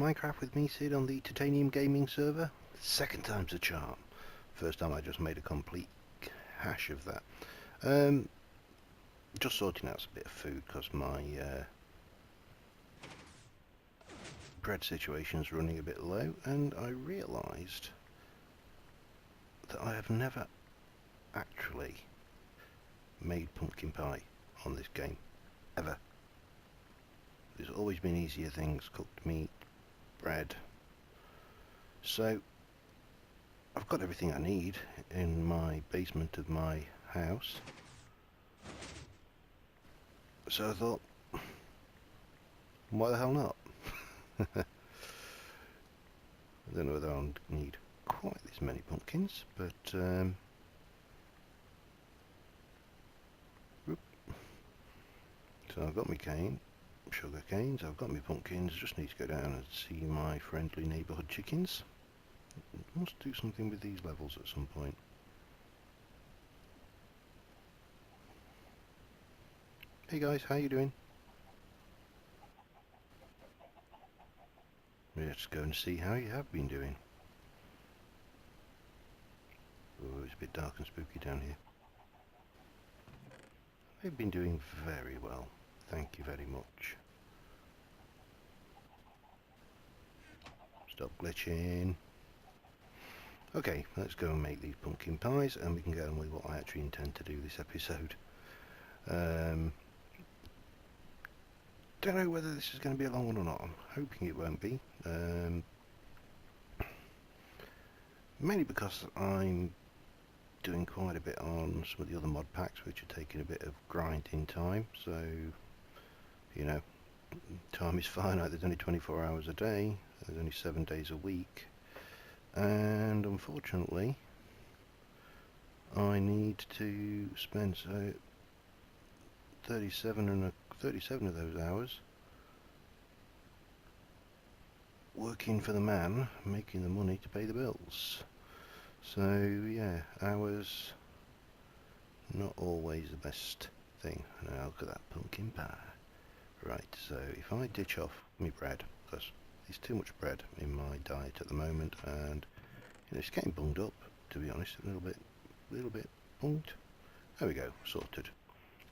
Minecraft with me, Sid, on the Titanium Gaming server. Second time's a charm. First time I just made a complete hash of that. Just sorting out a bit of food because my bread situation's running a bit low, and I realised that I have never actually made pumpkin pie on this game, ever. There's always been easier things, cooked meat, bread. So I've got everything I need in my basement of my house. So I thought, why the hell not? I don't know whether I'll need quite this many pumpkins, but so I've got my sugar canes, I've got my pumpkins, just need to go down and see my friendly neighbourhood chickens. I want to do something with these levels at some point. Hey guys, how you doing? Let's go and see how you have been doing. Oh, it's a bit dark and spooky down here. They've been doing very well. Thank you very much. Stop glitching. Okay, let's go and make these pumpkin pies, and we can get on with what I actually intend to do this episode. Don't know whether this is going to be a long one or not. I'm hoping it won't be. Mainly because I'm doing quite a bit on some of the other mod packs, which are taking a bit of grinding time. So, you know, time is finite. There's only 24 hours a day. There's only 7 days a week. And unfortunately, I need to spend 37 of those hours working for the man, making the money to pay the bills. So yeah, hours not always the best thing. Now look at that pumpkin pie. Right, so if I ditch off my bread, because there's too much bread in my diet at the moment, and you know, it's getting bunged up, to be honest, a little bit bunged. There we go, sorted.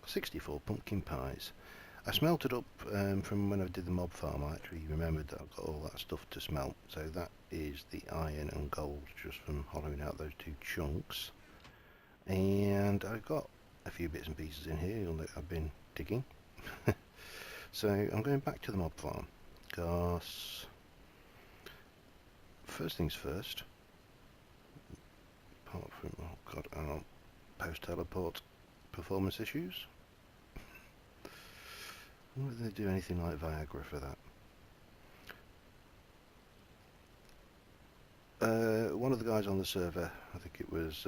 64 pumpkin pies. I smelted up from when I did the mob farm. I actually remembered that I've got all that stuff to smelt. So that is the iron and gold just from hollowing out those two chunks. And I've got a few bits and pieces in here. You'll note I've been digging. So I'm going back to the mob farm because first things first. Apart from, oh god, our post-teleport performance issues. I wonder if they do anything like Viagra for that. One of the guys on the server, I think it was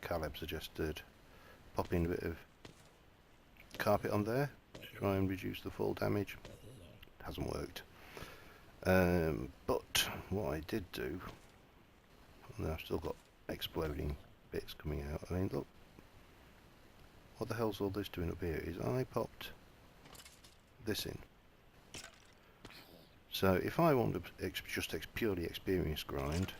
Caleb, suggested popping a bit of carpet on there to try and reduce the fall damage. It hasn't worked. But what I did do, and I've still got exploding bits coming out. I mean, look, what the hell's all this doing up here? Is I popped this in. So if I want to just purely experience grind,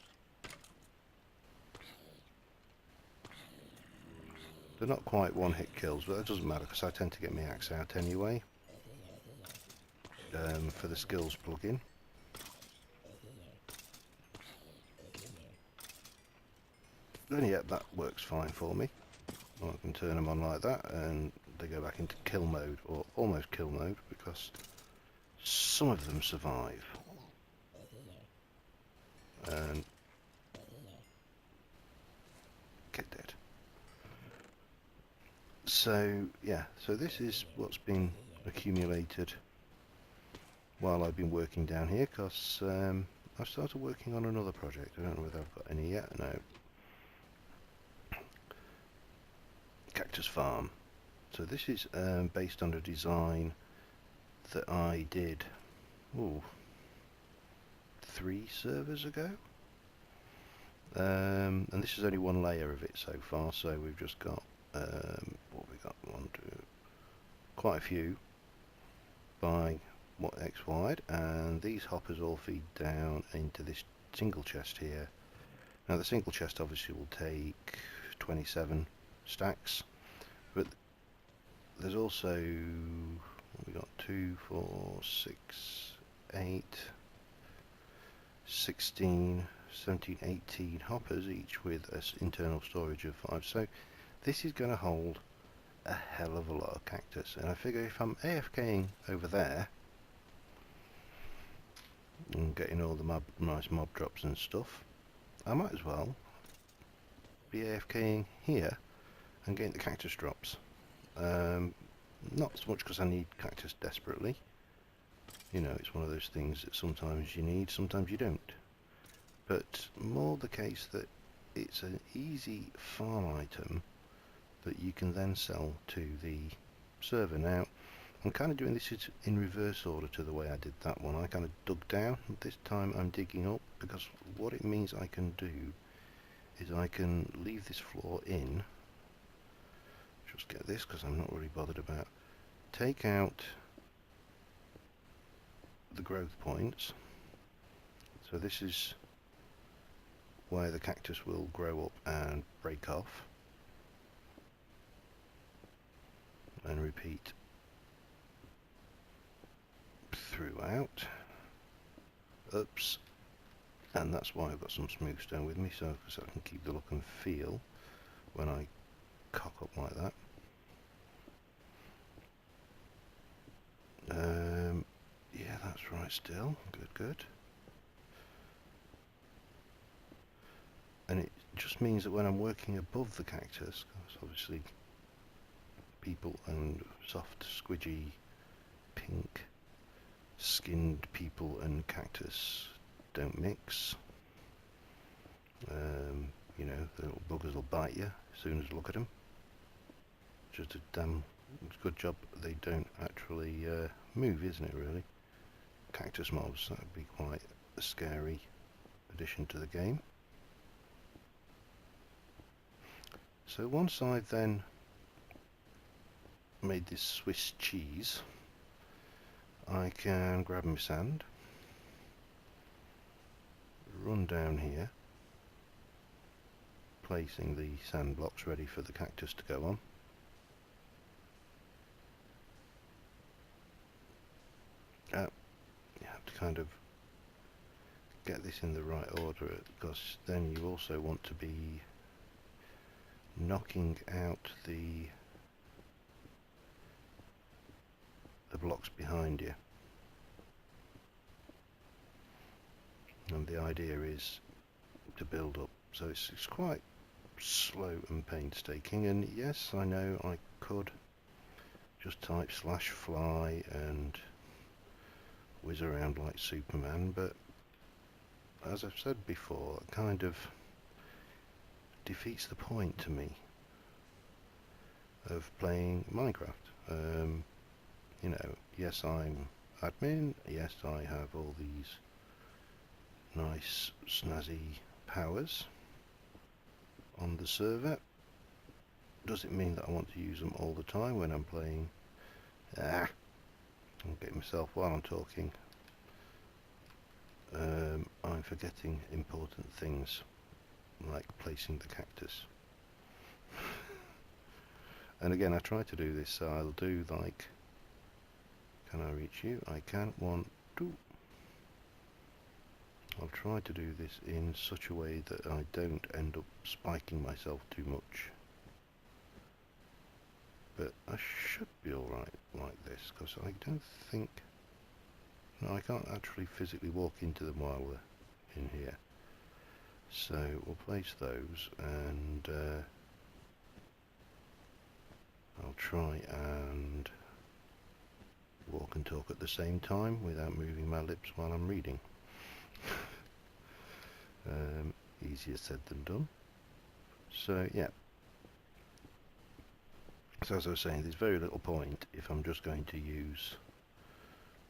they're not quite one-hit kills, but that doesn't matter because I tend to get my axe out anyway for the skills plugin. Then yeah, that works fine for me. I can turn them on like that and they go back into kill mode, or almost kill mode, because some of them survive and get dead. So yeah, so this is what's been accumulated while I've been working down here, because I've started working on another project. I don't know whether I've got any yet. No. Cactus farm. So this is based on a design that I did 3 servers ago, and this is only one layer of it so far. So we've just got what we got, quite a few by X wide, and these hoppers all feed down into this single chest here. Now the single chest obviously will take 27 stacks, but there's also, we got 2, 4, 6, 8, 16, 17, 18 hoppers, each with an internal storage of 5. So this is going to hold a hell of a lot of cactus, and I figure if I'm AFKing over there and getting all the nice mob drops and stuff, I might as well be AFKing here and getting the cactus drops. Not so much because I need cactus desperately. You know, it's one of those things that sometimes you need, sometimes you don't. But more the case that it's an easy farm item that you can then sell to the server. Now, I'm kind of doing this in reverse order to the way I did that one. I kind of dug down. This time I'm digging up, because what it means I can do is I can leave this floor in. Just get this, because I'm not really bothered about. Take out the growth points. So this is where the cactus will grow up and break off. And repeat throughout. Oops. And that's why I've got some smooth stone with me, so I can keep the look and feel when I cock up like that. Yeah, that's right still. Good. And it just means that when I'm working above the cactus, because obviously people and soft, squidgy, pink skinned people and cactus don't mix. You know, the little buggers will bite you as soon as you look at them. Just a damn good job they don't actually move, isn't it, really? Cactus mobs, that would be quite a scary addition to the game. So once I've then made this Swiss cheese, I can grab my sand, run down here, placing the sand blocks ready for the cactus to go on. You have to kind of get this in the right order, because then you also want to be knocking out the blocks behind you. And the idea is to build up, so it's quite slow and painstaking. And yes, I know I could just type /fly and whiz around like Superman, but as I've said before, it kind of defeats the point to me of playing Minecraft. You know, yes, I'm admin, yes, I have all these nice snazzy powers on the server. Does it mean that I want to use them all the time when I'm playing? I'm getting myself while I'm talking. I'm forgetting important things, like placing the cactus. And again, I try to do this, so I'll do like, can I reach you? I can. 1, 2. I'll try to do this in such a way that I don't end up spiking myself too much. But I should be alright like this, because I don't think... No, I can't actually physically walk into them while we're in here. So we'll place those, and I'll try and walk and talk at the same time without moving my lips while I'm reading. Easier said than done. So yeah. So as I was saying, there's very little point if I'm just going to use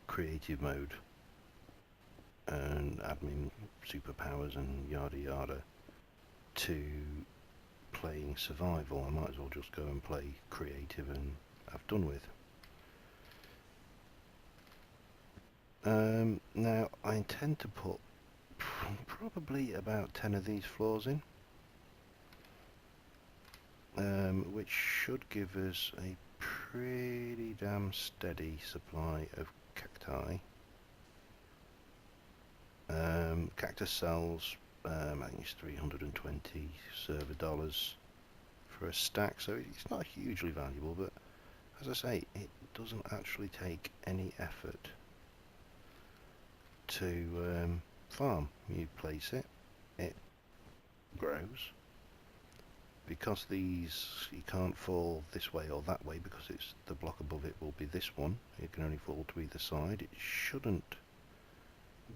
creative mode and admin superpowers and yada yada to playing survival. I might as well just go and play creative and have done with. Now I intend to put probably about 10 of these floors in, which should give us a pretty damn steady supply of cacti. Cactus sells, I think it's 320 server dollars for a stack, so it's not hugely valuable, but as I say, it doesn't actually take any effort to farm. You place it, it grows. Because these, you can't fall this way or that way because it's the block above it will be this one. It can only fall to either side. It shouldn't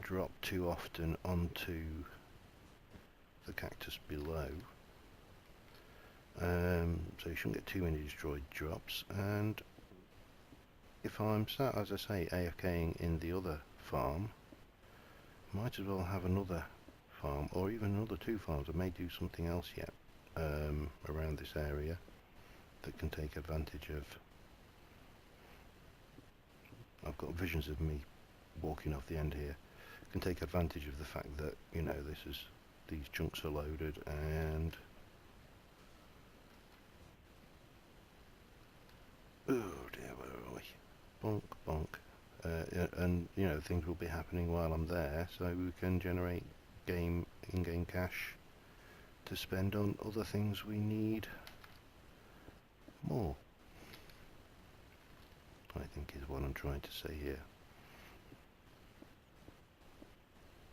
drop too often onto the cactus below. So you shouldn't get too many destroyed drops. And if I'm sat, as I say, AFKing in the other farm, might as well have another farm, or even another 2 farms. I may do something else yet around this area that can take advantage of. I've got visions of me walking off the end here. Can take advantage of the fact that, you know, these chunks are loaded, and oh dear, where are we? Bonk, bonk. And you know, things will be happening while I'm there, so we can generate in-game cash to spend on other things we need more, I think is what I'm trying to say here.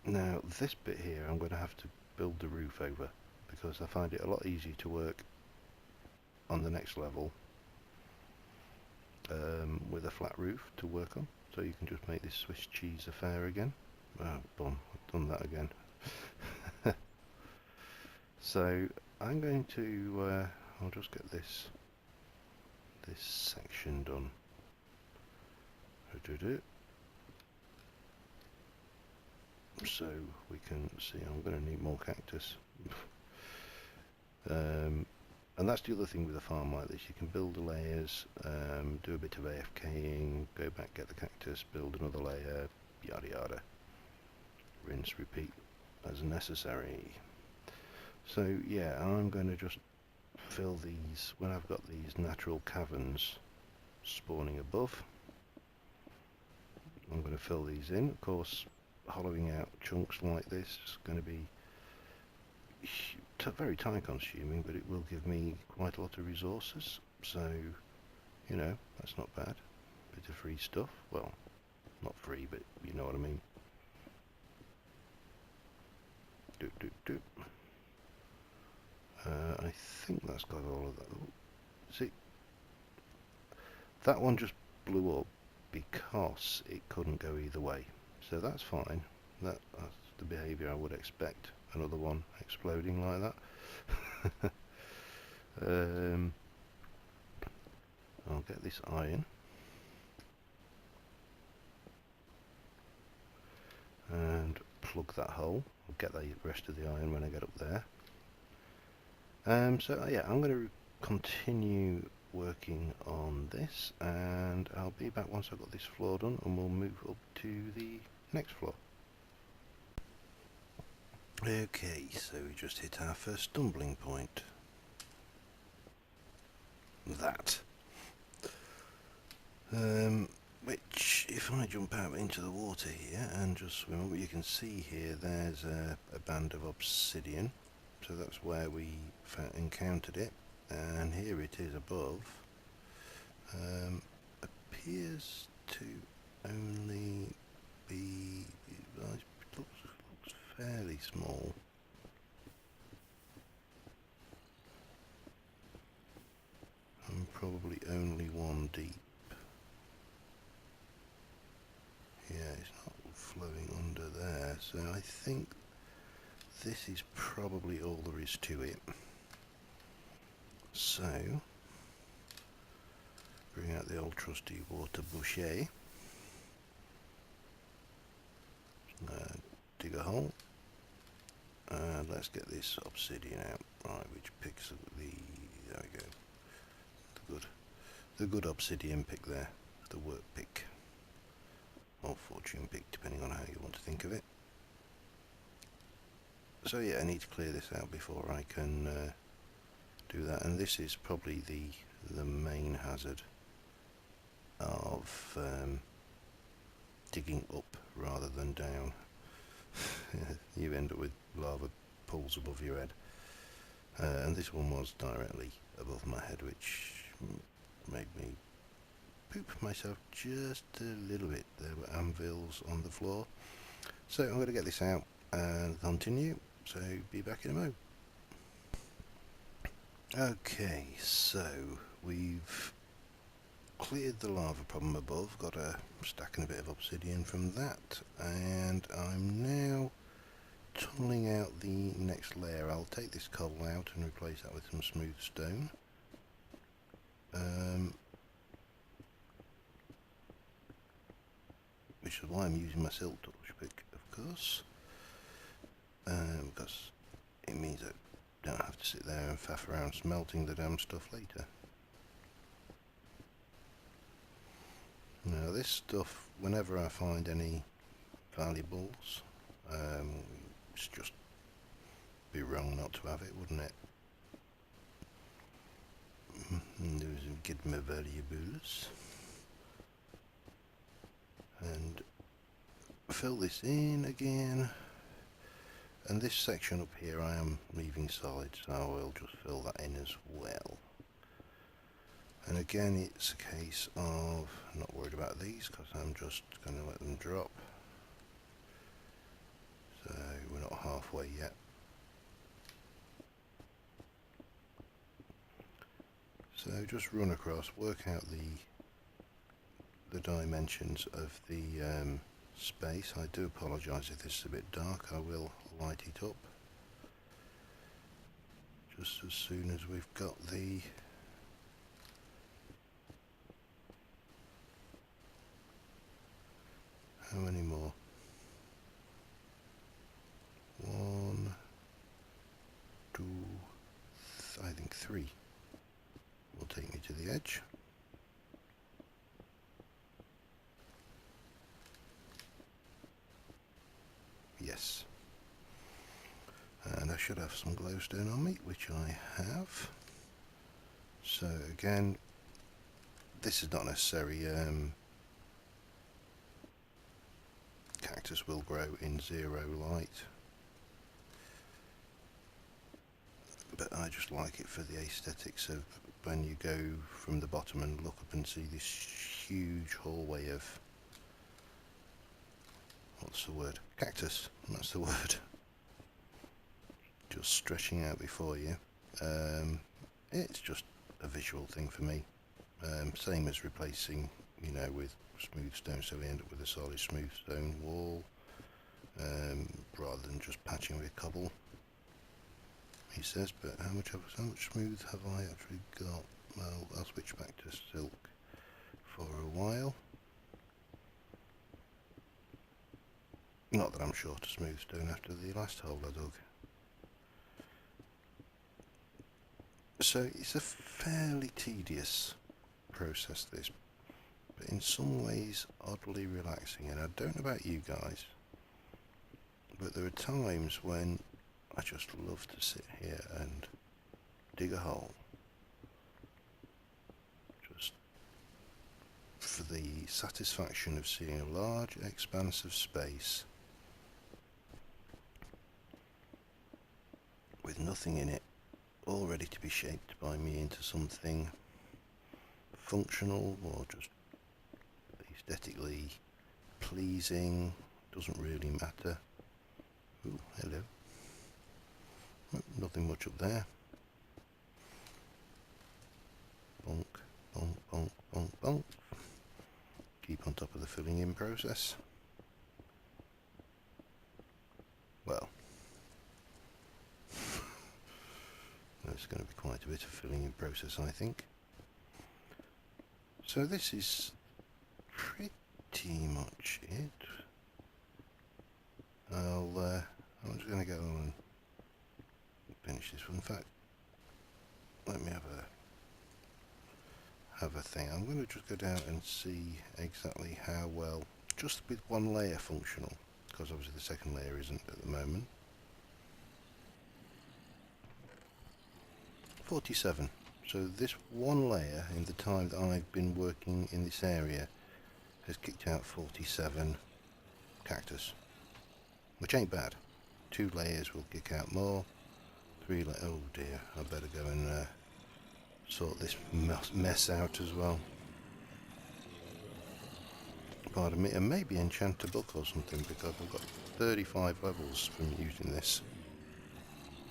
Now this bit here I'm going to have to build the roof over, because I find it a lot easier to work on the next level with a flat roof to work on, so you can just make this Swiss cheese affair again. Oh, boom, I've done that again. So I'm going to I'll just get this section done. So we can see I'm going to need more cactus. And that's the other thing with a farm like this. You can build the layers, do a bit of AFKing, go back, get the cactus, build another layer, yada yada. Rinse, repeat as necessary. So yeah, I'm going to just fill these, when I've got these natural caverns spawning above, I'm going to fill these in. Of course, hollowing out chunks like this is going to be very time consuming, but it will give me quite a lot of resources, so you know, that's not bad. Bit of free stuff, well, not free, but you know what I mean. I think that's got all of that. Ooh, see, that one just blew up because it couldn't go either way, so that's fine. That's the behaviour I would expect. Another one exploding like that. I'll get this iron and plug that hole. I'll get the rest of the iron when I get up there. So yeah, I'm going to continue working on this, and I'll be back once I've got this floor done, and we'll move up to the next floor. Okay, so we just hit our first stumbling point. That. Which, if I jump out into the water here and just swim up, you can see here there's a band of obsidian. So that's where we encountered it, and here it is above. Appears to only be, it looks fairly small. I'm probably only 1 deep. Yeah, it's not flowing under there, so I think this is probably all there is to it. So, bring out the old trusty water boucher, dig a hole, and let's get this obsidian out, right, which picks up there we go, the good obsidian pick there, the work pick. or fortune pick, depending on how you want to think of it. So yeah, I need to clear this out before I can do that, and this is probably the main hazard of digging up rather than down. You end up with lava pools above your head, and this one was directly above my head, which made me poop myself just a little bit. There were anvils on the floor, so I'm going to get this out and continue, so be back in a mo. Okay, so we've cleared the lava problem above, got a stack and a bit of obsidian from that, and I'm now tunneling out the next layer. I'll take this cobble out and replace that with some smooth stone. Which is why I'm using my silk torch pick, of course, because it means I don't have to sit there and faff around smelting the damn stuff later. Now this stuff, whenever I find any valuables, it's just be wrong not to have it, wouldn't it? Get my valuables and fill this in again, and this section up here I am leaving solid, so I will just fill that in as well. And again, it's a case of not worried about these because I'm just going to let them drop. So we're not halfway yet. So just run across, work out the dimensions of the space. I do apologise if this is a bit dark, I will light it up just as soon as we've got the how many more? 1, 2, I think 3 will take me to the edge. Yes. And I should have some glowstone on me, which I have. So again, this is not necessary. Cactus will grow in 0 light, but I just like it for the aesthetics of when you go from the bottom and look up and see this huge hallway of, what's the word? Cactus, that's the word. Just stretching out before you. It's just a visual thing for me. Same as replacing, you know, with smooth stone, so we end up with a solid smooth stone wall, rather than just patching with cobble, he says. But how much smooth have I actually got? Well, I'll switch back to silk for a while. Not that I'm short of smooth stone after the last hole I dug. So it's a fairly tedious process, this, but in some ways oddly relaxing. And I don't know about you guys, but there are times when I just love to sit here and dig a hole, just for the satisfaction of seeing a large expanse of space with nothing in it, all ready to be shaped by me into something functional or just aesthetically pleasing. Doesn't really matter. Ooh, hello. Nothing much up there. Bonk, bonk, bonk, bonk, bonk. Keep on top of the filling in process. Well, there's going to be quite a bit of filling in process, I think. So this is pretty much it. I'm just going to go and finish this one. In fact, let me have a thing. I'm going to just go down and see exactly how well just with one layer functional, because obviously the second layer isn't at the moment. 47. So this one layer, in the time that I've been working in this area, has kicked out 47 cactus, which ain't bad. 2 layers will kick out more. 3 layers. Oh dear, I better go and sort this mess out as well. Pardon me, and maybe enchant a book or something, because I've got 35 levels from using this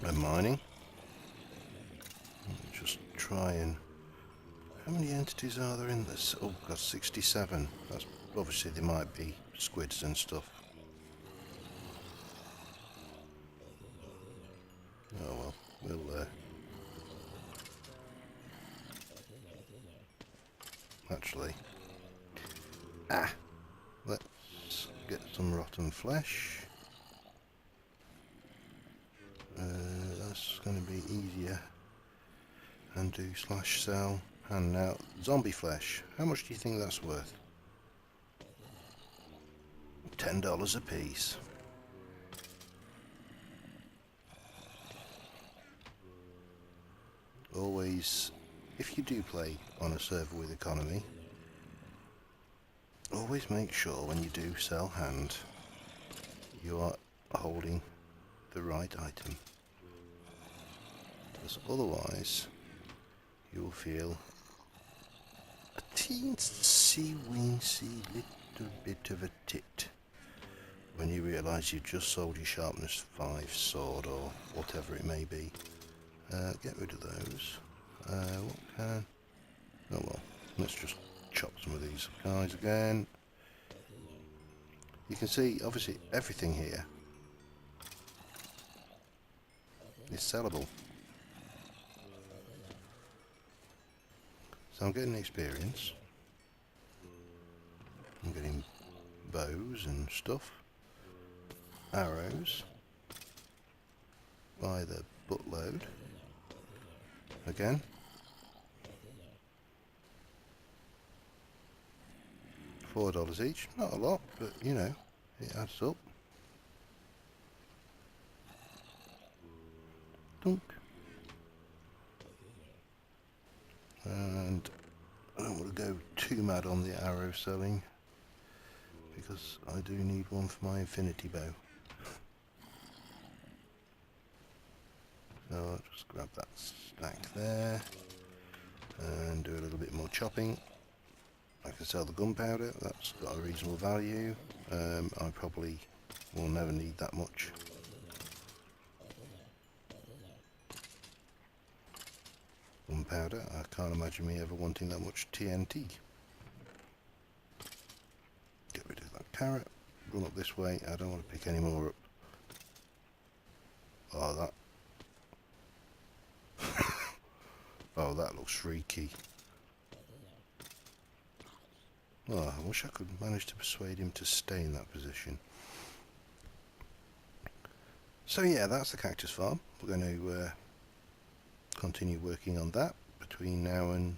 and mining. Just try and... How many entities are there in this? Oh, I've got 67. That's obviously there might be squids and stuff. Oh well, we'll actually... let's get some rotten flesh. That's going to be easier. And do /sell. And now, zombie flesh. How much do you think that's worth? $10 a piece. Always, if you do play on a server with economy, always make sure when you do sell hand, you are holding the right item. Because otherwise, you will feel a teensy-weensy little bit of a tit when you realise you've just sold your sharpness 5 sword or whatever it may be. Get rid of those. What can... Oh well, let's just chop some of these guys again. You can see, obviously, everything here is sellable. So I'm getting experience. I'm getting bows and stuff. Arrows. By the buttload. Again. $4 each. Not a lot, but you know, it adds up. Dunk. And I don't want to go too mad on the arrow selling, because I do need one for my infinity bow. So I'll just grab that stack there and do a little bit more chopping. I can sell the gunpowder, that's got a reasonable value. I probably will never need that much. Gunpowder, I can't imagine me ever wanting that much TNT. Get rid of that carrot, run up this way, I don't want to pick any more up. Oh, that. Oh, that looks freaky. Oh, I wish I could manage to persuade him to stay in that position. So yeah, that's the cactus farm. We're going to continue working on that between now and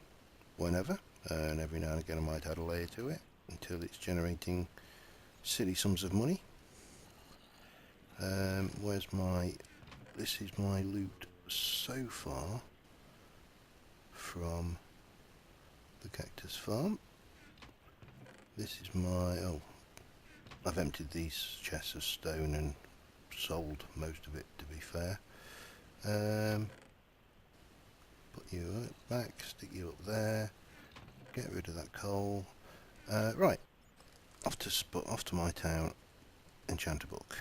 whenever, and every now and again I might add a layer to it until it's generating silly sums of money. Where's my... This is my loot so far from the cactus farm. This is my... Oh, I've emptied these chests of stone and sold most of it, to be fair. Put you back, stick you up there, get rid of that coal. Right, off to my town, enchant a book.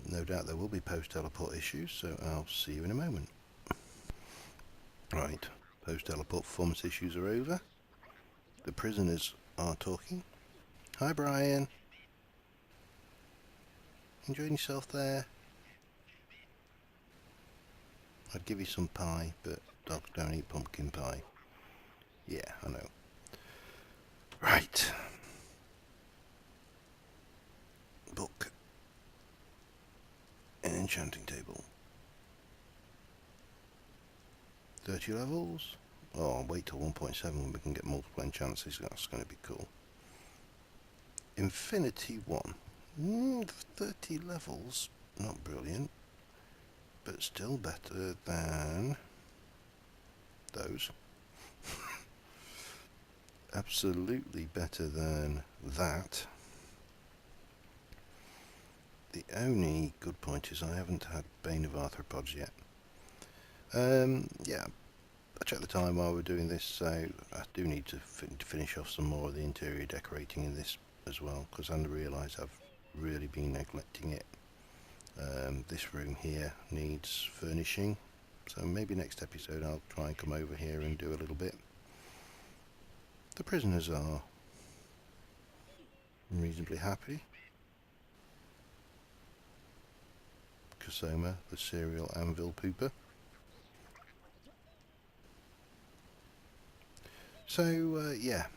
No doubt there will be post-teleport issues, so I'll see you in a moment. Right, post-teleport performance issues are over. The prisoners are talking. Hi Brian. Enjoying yourself there? I'd give you some pie, but dogs don't eat pumpkin pie. Yeah, I know. Right. Book. An enchanting table. 30 levels. Oh, I'll wait till 1.7 when we can get multiple enchants. That's going to be cool. Infinity 1. 30 levels, not brilliant, but still better than those. Absolutely better than that. The only good point is I haven't had Bane of Arthropods yet. Yeah, I checked the time while we're doing this, so I do need to finish off some more of the interior decorating in this as well, because I realise I've really been neglecting it. This room here needs furnishing, so maybe next episode I'll try and come over here and do a little bit. The prisoners are reasonably happy. Kasoma, the serial anvil pooper. So yeah,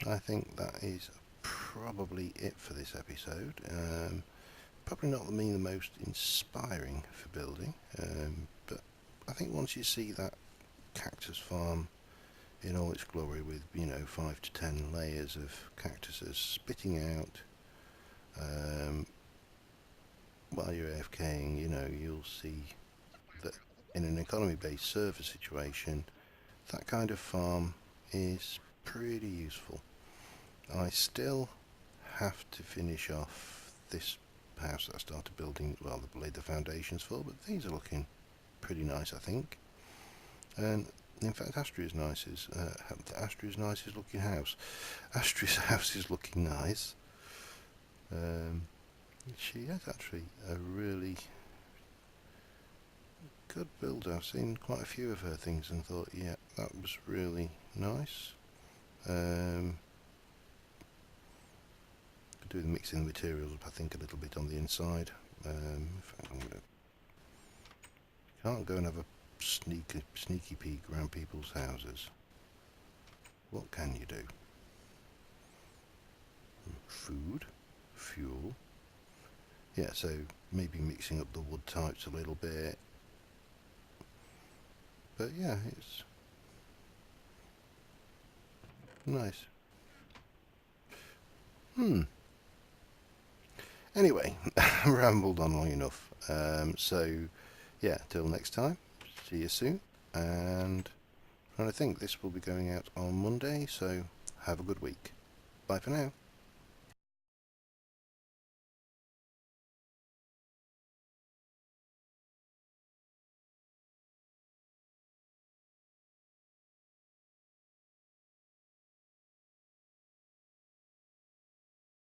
I think that is probably it for this episode. Probably not the most inspiring for building, but I think once you see that cactus farm in all its glory with, 5 to 10 layers of cactuses spitting out while you're AFKing, you'll see that in an economy-based server situation, that kind of farm is pretty useful. I still have to finish off this house that I started building, well, laid the foundations for, but these are looking pretty nice, I think. And in fact, Astria's nicest looking house. Astria's house is looking nice. She has actually a really good build. I've seen quite a few of her things and thought, yeah, that was really nice. Do the mixing the materials up, I think, a little bit on the inside. In fact, can't go and have a sneaky peek around people's houses. What can you do? Food, fuel. Yeah, so maybe mixing up the wood types a little bit. But yeah, it's nice. Anyway, rambled on long enough. So yeah, till next time. See you soon. And I think this will be going out on Monday, so have a good week. Bye for now.